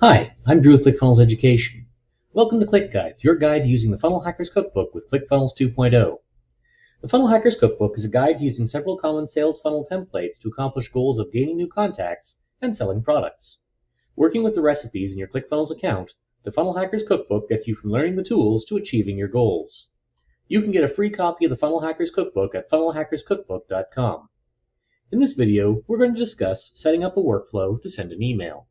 Hi, I'm Drew with ClickFunnels Education. Welcome to Click Guides, your guide to using the Funnel Hackers Cookbook with ClickFunnels 2.0. The Funnel Hackers Cookbook is a guide to using several common sales funnel templates to accomplish goals of gaining new contacts and selling products. Working with the recipes in your ClickFunnels account, the Funnel Hackers Cookbook gets you from learning the tools to achieving your goals. You can get a free copy of the Funnel Hackers Cookbook at funnelhackerscookbook.com. In this video, we're going to discuss setting up a workflow to send an email.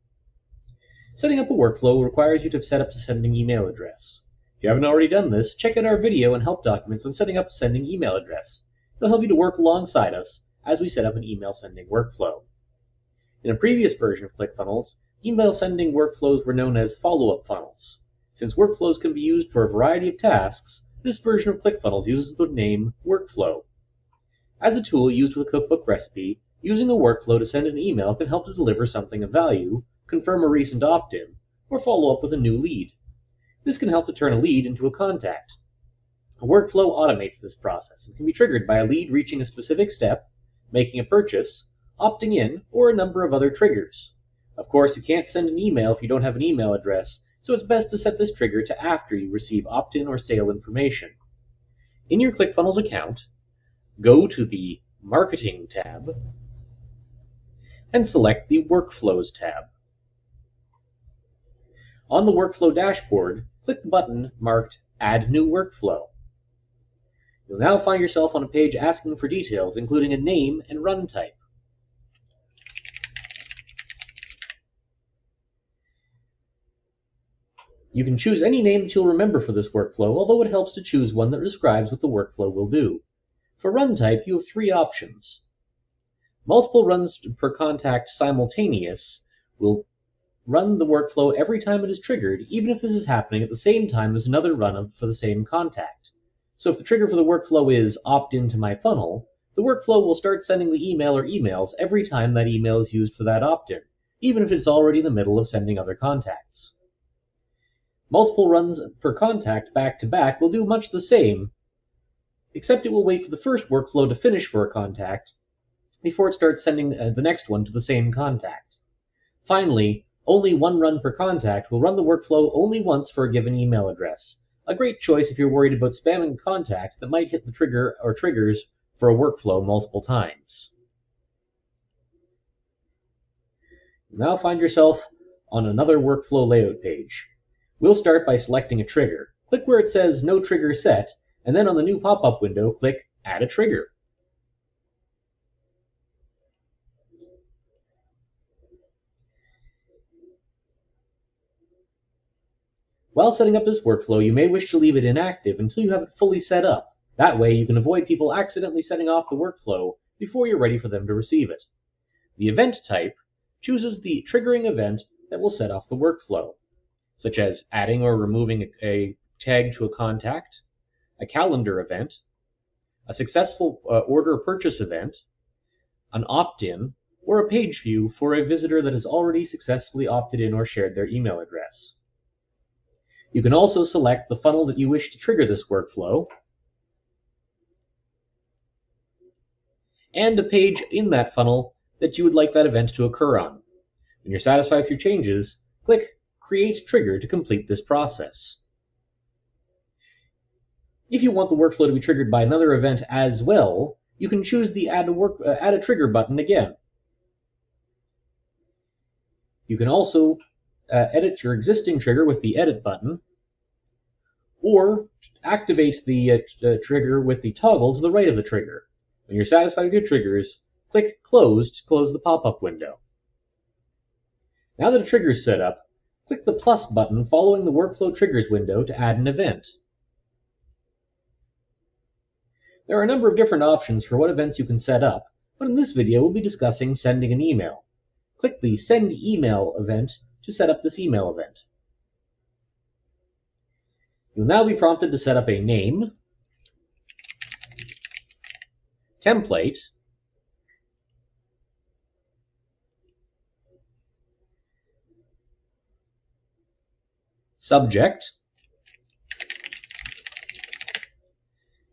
Setting up a workflow requires you to set up a sending email address. If you haven't already done this, check out our video and help documents on setting up a sending email address. It'll help you to work alongside us as we set up an email sending workflow. In a previous version of ClickFunnels, email sending workflows were known as follow-up funnels. Since workflows can be used for a variety of tasks, this version of ClickFunnels uses the name workflow. As a tool used with a cookbook recipe, using a workflow to send an email can help to deliver something of value, confirm a recent opt-in, or follow up with a new lead. This can help to turn a lead into a contact. A workflow automates this process and can be triggered by a lead reaching a specific step, making a purchase, opting in, or a number of other triggers. Of course, you can't send an email if you don't have an email address, so it's best to set this trigger to after you receive opt-in or sale information. In your ClickFunnels account, go to the Marketing tab and select the Workflows tab. On the Workflow dashboard, click the button marked Add New Workflow. You'll now find yourself on a page asking for details, including a name and run type. You can choose any name that you'll remember for this workflow, although it helps to choose one that describes what the workflow will do. For run type, you have three options. Multiple runs per contact simultaneous will run the workflow every time it is triggered, even if this is happening at the same time as another run for the same contact. So if the trigger for the workflow is opt into my funnel, the workflow will start sending the email or emails every time that email is used for that opt-in, even if it's already in the middle of sending other contacts. Multiple runs per contact back to back will do much the same, except it will wait for the first workflow to finish for a contact before it starts sending the next one to the same contact. Finally, only one run per contact will run the workflow only once for a given email address. A great choice if you're worried about spamming a contact that might hit the trigger or triggers for a workflow multiple times. You'll now find yourself on another workflow layout page. We'll start by selecting a trigger. Click where it says No Trigger Set, and then on the new pop-up window, click Add a Trigger. While setting up this workflow, you may wish to leave it inactive until you have it fully set up. That way, you can avoid people accidentally setting off the workflow before you're ready for them to receive it. The event type chooses the triggering event that will set off the workflow, such as adding or removing a tag to a contact, a calendar event, a successful order purchase event, an opt-in, or a page view for a visitor that has already successfully opted in or shared their email address. You can also select the funnel that you wish to trigger this workflow, and a page in that funnel that you would like that event to occur on. When you're satisfied with your changes, click Create Trigger to complete this process. If you want the workflow to be triggered by another event as well, you can choose the Add a Trigger button again. You can also edit your existing trigger with the Edit button, or activate the trigger with the toggle to the right of the trigger. When you're satisfied with your triggers, click Close to close the pop-up window. Now that a trigger is set up, click the plus button following the Workflow Triggers window to add an event. There are a number of different options for what events you can set up, but in this video we'll be discussing sending an email. Click the Send Email event to set up this email event. You'll now be prompted to set up a name, template, subject,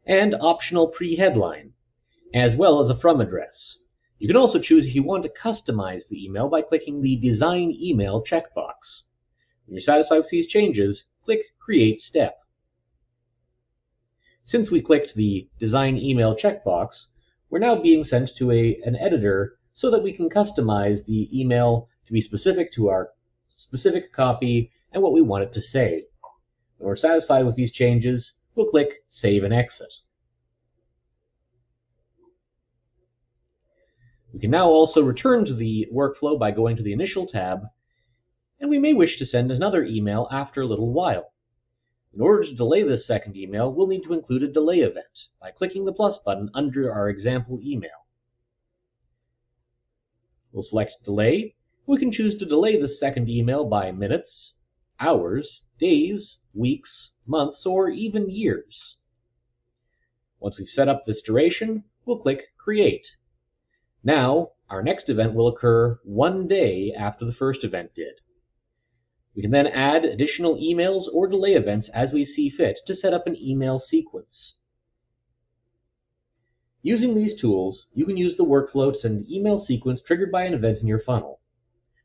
and optional pre-headline, as well as a from address. You can also choose if you want to customize the email by clicking the Design Email checkbox. When you're satisfied with these changes, click Create Step. Since we clicked the Design Email checkbox, we're now being sent to an editor so that we can customize the email to be specific to our specific copy and what we want it to say. When we're satisfied with these changes, we'll click Save and Exit. We can now also return to the workflow by going to the Initial tab, and we may wish to send another email after a little while. In order to delay this second email, we'll need to include a delay event by clicking the plus button under our example email. We'll select Delay. We can choose to delay the second email by minutes, hours, days, weeks, months, or even years. Once we've set up this duration, we'll click Create. Now, our next event will occur 1 day after the first event did. We can then add additional emails or delay events as we see fit to set up an email sequence. Using these tools, you can use the workflow to send an email sequence triggered by an event in your funnel.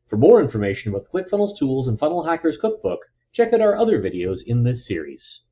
For more information about the ClickFunnels tools and Funnel Hackers Cookbook, check out our other videos in this series.